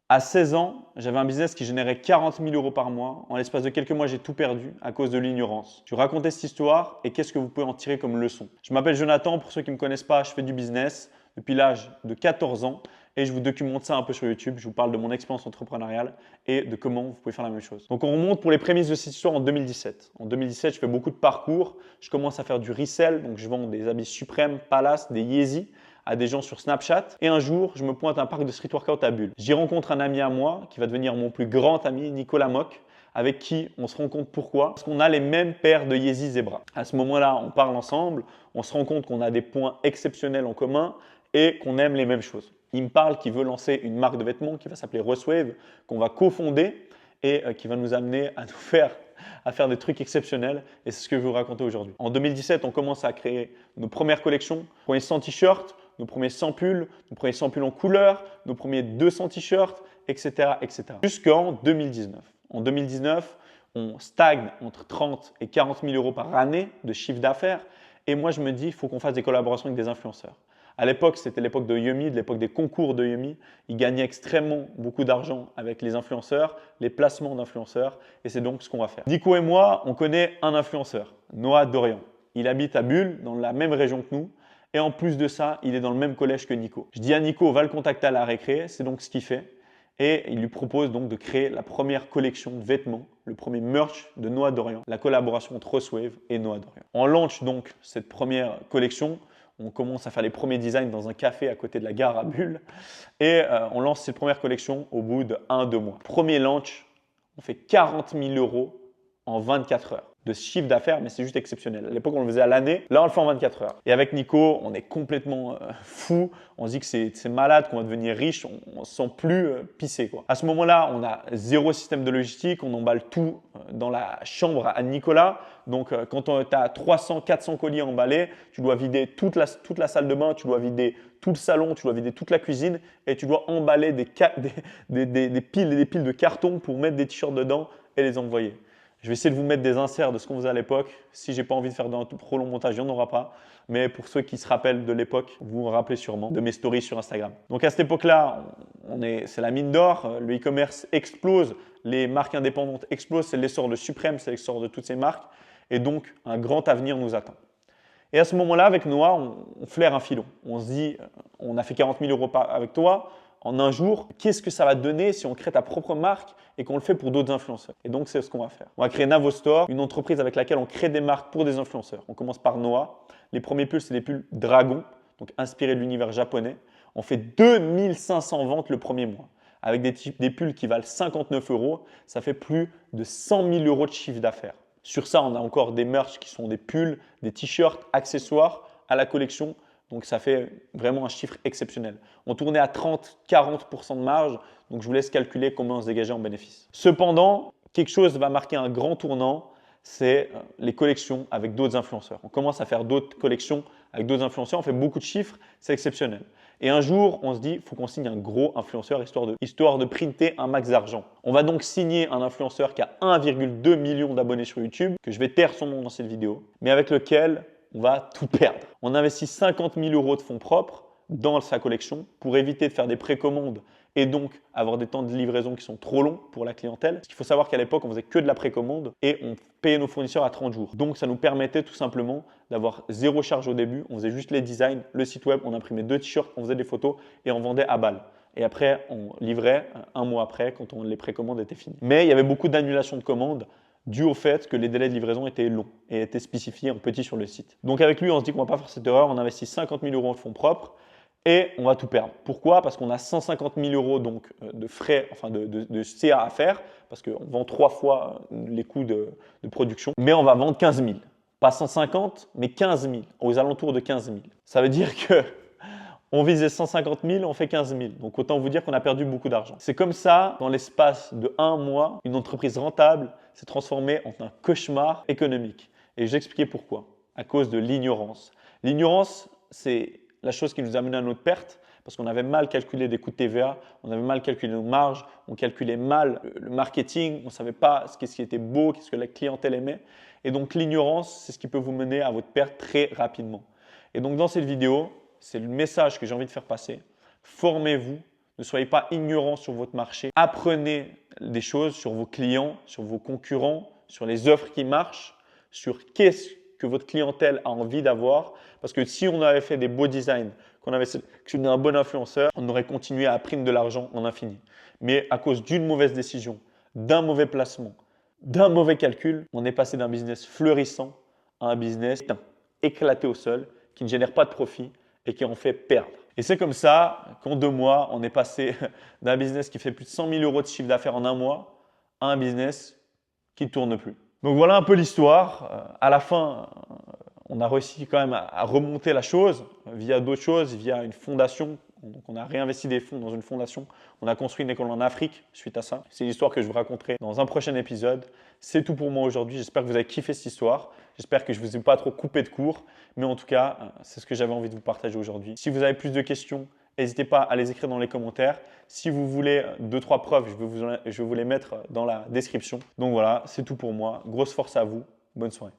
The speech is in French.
À 16 ans, j'avais un business qui générait 40 000 euros par mois. En l'espace de quelques mois, j'ai tout perdu à cause de l'ignorance. Je vais raconter cette histoire et qu'est-ce que vous pouvez en tirer comme leçon. Je m'appelle Jonathan, pour ceux qui ne me connaissent pas, je fais du business depuis l'âge de 14 ans et je vous documente ça un peu sur YouTube. Je vous parle de mon expérience entrepreneuriale et de comment vous pouvez faire la même chose. Donc on remonte pour les prémices de cette histoire en 2017. En 2017, je fais beaucoup de parcours. Je commence à faire du resell, donc je vends des habits Supreme, Palace, des Yeezy à des gens sur Snapchat. Et un jour, je me pointe à un parc de street workout à Bulle. J'y rencontre un ami à moi qui va devenir mon plus grand ami, Nicolas Mock, avec qui on se rend compte pourquoi. Parce qu'on a les mêmes paires de Yeezy Zebra. À ce moment-là, on parle ensemble, on se rend compte qu'on a des points exceptionnels en commun et qu'on aime les mêmes choses. Il me parle qu'il veut lancer une marque de vêtements qui va s'appeler Russwave, qu'on va cofonder et qui va nous amener à faire des trucs exceptionnels et c'est ce que je vais vous raconter aujourd'hui. En 2017, on commence à créer nos premières collections, nos premiers 100 t-shirts, nos premiers 100 pulls, nos premiers 100 pulls en couleur, nos premiers 200 t-shirts, etc. etc. Jusqu'en 2019. En 2019, on stagne entre 30 et 40 000 euros par année de chiffre d'affaires et moi je me dis il faut qu'on fasse des collaborations avec des influenceurs. À l'époque, c'était l'époque de Yummy, de l'époque des concours de Yummy. Ils gagnaient extrêmement beaucoup d'argent avec les influenceurs, les placements d'influenceurs, et c'est donc ce qu'on va faire. Nico et moi, on connaît un influenceur, Noah Dorian. Il habite à Bulle, dans la même région que nous, et en plus de ça, il est dans le même collège que Nico. Je dis à Nico, va le contacter à la récré, c'est donc ce qu'il fait. Et il lui propose donc de créer la première collection de vêtements, le premier merch de Noah Dorian, la collaboration entre Russwave et Noah Dorian. On lance donc cette première collection. On commence à faire les premiers designs dans un café à côté de la gare à Bulle et on lance cette première collection au bout de 1-2 mois. Premier launch, on fait 40 000 euros en 24 heures de chiffre d'affaires, mais c'est juste exceptionnel. À l'époque, on le faisait à l'année. Là, on le fait en 24 heures. Et avec Nico, on est complètement fou. On se dit que c'est malade, qu'on va devenir riche. On ne se sent plus pissé, quoi. À ce moment-là, on a zéro système de logistique. On emballe tout dans la chambre à Nicolas. Donc, quand tu as 300, 400 colis emballés, tu dois vider toute la salle de bain, tu dois vider tout le salon, tu dois vider toute la cuisine et tu dois emballer des piles et des piles de cartons pour mettre des t-shirts dedans et les envoyer. Je vais essayer de vous mettre des inserts de ce qu'on faisait à l'époque. Si je n'ai pas envie de faire un trop long montage, il n'y en aura pas. Mais pour ceux qui se rappellent de l'époque, vous vous rappelez sûrement de mes stories sur Instagram. Donc à cette époque-là, c'est la mine d'or. Le e-commerce explose, les marques indépendantes explosent. C'est l'essor de Supreme, c'est l'essor de toutes ces marques. Et donc, un grand avenir nous attend. Et à ce moment-là, avec Noah, on flaire un filon. On se dit, on a fait 40 000 euros avec toi en un jour. Qu'est-ce que ça va te donner si on crée ta propre marque et qu'on le fait pour d'autres influenceurs? Et donc, c'est ce qu'on va faire. On va créer Navostore, une entreprise avec laquelle on crée des marques pour des influenceurs. On commence par Noah. Les premiers pulls, c'est des pulls Dragon, donc inspirés de l'univers japonais. On fait 2500 ventes le premier mois. Avec des pulls qui valent 59 euros, ça fait plus de 100 000 euros de chiffre d'affaires. Sur ça, on a encore des merch qui sont des pulls, des t-shirts, accessoires à la collection. Donc, ça fait vraiment un chiffre exceptionnel. On tournait à 30-40% de marge. Donc, je vous laisse calculer combien on se dégageait en bénéfice. Cependant, quelque chose va marquer un grand tournant, c'est les collections avec d'autres influenceurs. On commence à faire d'autres collections avec d'autres influenceurs. On fait beaucoup de chiffres, c'est exceptionnel. Et un jour, on se dit, il faut qu'on signe un gros influenceur histoire de printer un max d'argent. On va donc signer un influenceur qui a 1,2 million d'abonnés sur YouTube, que je vais taire son nom dans cette vidéo, mais avec lequel on va tout perdre. On investit 50 000 euros de fonds propres dans sa collection pour éviter de faire des précommandes et donc avoir des temps de livraison qui sont trop longs pour la clientèle. Parce qu'il faut savoir qu'à l'époque, on faisait que de la précommande et on payait nos fournisseurs à 30 jours. Donc, ça nous permettait tout simplement d'avoir zéro charge au début. On faisait juste les designs, le site web, on imprimait 2 t-shirts, on faisait des photos et on vendait à balle. Et après, on livrait un mois après quand les précommandes étaient finies. Mais il y avait beaucoup d'annulations de commandes dû au fait que les délais de livraison étaient longs et étaient spécifiés en petit sur le site. Donc avec lui, on se dit qu'on ne va pas faire cette erreur, on investit 50 000 euros en fonds propres et on va tout perdre. Pourquoi? Parce qu'on a 150 000 euros donc, de frais, enfin de CA à faire, parce qu'on vend 3 fois les coûts de production, mais on va vendre 15 000. Pas 150, mais 15 000, aux alentours de 15 000. Ça veut dire que on visait 150 000, on fait 15 000. Donc, autant vous dire qu'on a perdu beaucoup d'argent. C'est comme ça, dans l'espace de 1 mois, une entreprise rentable s'est transformée en un cauchemar économique. Et je vais expliquer pourquoi. À cause de l'ignorance. L'ignorance, c'est la chose qui nous a mené à notre perte parce qu'on avait mal calculé des coûts de TVA, on avait mal calculé nos marges, on calculait mal le marketing, on ne savait pas ce qui était beau, qu'est-ce que la clientèle aimait. Et donc, l'ignorance, c'est ce qui peut vous mener à votre perte très rapidement. Et donc, dans cette vidéo, c'est le message que j'ai envie de faire passer. Formez-vous, ne Ne soyez pas ignorant sur votre marché. Apprenez des choses sur vos clients, sur vos concurrents, sur les offres qui marchent, sur qu'est-ce que votre clientèle a envie d'avoir. Parce que si on avait fait des beaux designs, qu'on avait sélectionné un bon influenceur, on aurait continué à prendre de l'argent en infini. Mais à cause d'une mauvaise décision, d'un mauvais placement, d'un mauvais calcul, on est passé d'un business fleurissant à un business éclaté au sol, qui ne génère pas de profit et qui en fait perdre. Et c'est comme ça qu'en 2 mois, on est passé d'un business qui fait plus de 100 000 euros de chiffre d'affaires en un mois à un business qui ne tourne plus. Donc voilà un peu l'histoire. À la fin, on a réussi quand même à remonter la chose via d'autres choses, via une fondation. Donc on a réinvesti des fonds dans une fondation. On a construit une école en Afrique suite à ça. C'est l'histoire que je vous raconterai dans un prochain épisode. C'est tout pour moi aujourd'hui. J'espère que vous avez kiffé cette histoire. J'espère que je ne vous ai pas trop coupé de court. Mais en tout cas, c'est ce que j'avais envie de vous partager aujourd'hui. Si vous avez plus de questions, n'hésitez pas à les écrire dans les commentaires. Si vous voulez 2-3 preuves, je vais vous les mettre dans la description. Donc voilà, c'est tout pour moi. Grosse force à vous. Bonne soirée.